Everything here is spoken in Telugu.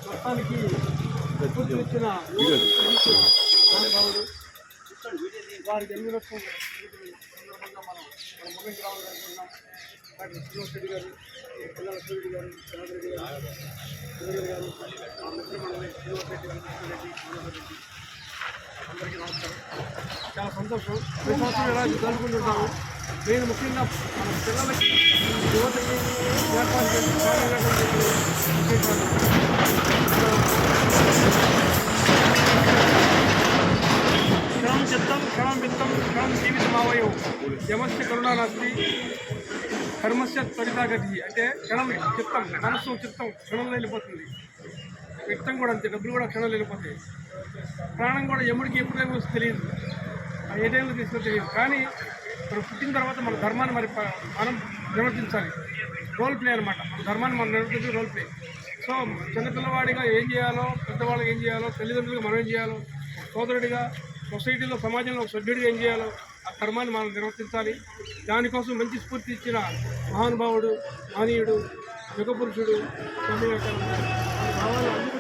మొత్తానికి ఇచ్చిన మహానుభావుడు వారి జన్మదినోత్సవం సందర్భంగా మనం ముగించి రావాలనుకుంటున్నాం. డాక్టర్ శ్రీనివాస్ రెడ్డి గారు, పిల్లల సూర్యుడు గారు, చంద్రరెడ్డి గారు, సూర్యుడు గారు, మా మిత్రమండలి శ్రీనివాస్ రెడ్డి గారు, రెడ్డి, మనోహర్ రెడ్డి, అందరికీ నమస్కారం. చాలా సంతోషం. ప్రతి సంవత్సరం ఎలా జరుపుకుంటుంటాము. నేను ముఖ్యంగా మన పిల్లలకి యువతకి ఏర్పాటు చేసి క్షణం చిత్తం క్షణం విత్తం క్షణం జీవితమావయం యమస్య కరుణానాస్తి కర్మస్య త్వరితాగతి. అంటే క్షణం చిత్తం, మనస్సు చిత్తం క్షణంలో వెళ్ళిపోతుంది. విత్తం కూడా అంతే, డబ్బులు కూడా క్షణంలో వెళ్ళిపోతాయి. ప్రాణం కూడా యముడికి ఎప్పుడు టైం వస్తుంది తెలియదు, ఏ టైంలో తీసుకొని తెలియదు. కానీ మనం పుట్టిన తర్వాత మన ధర్మాన్ని మనం నిర్వర్తించాలి. రోల్ ప్లే అనమాట. మన ధర్మాన్ని మనం నిర్వర్తించే రోల్ ప్లే. సో చిన్నపిల్లవాడిగా ఏం చేయాలో, పెద్దవాళ్ళకి ఏం చేయాలో, తల్లిదండ్రులుగా మనం ఏం చేయాలో, సోదరుడిగా సొసైటీలో సమాజంలో ఒక సభ్యుడిగా ఏం చేయాలో ఆ ధర్మాన్ని మనం నిర్వర్తించాలి. దానికోసం మంచి స్ఫూర్తి ఇచ్చిన మహానుభావుడు, మహనీయుడు, యుగపురుషుడు స్వామి భావాలు అందరూ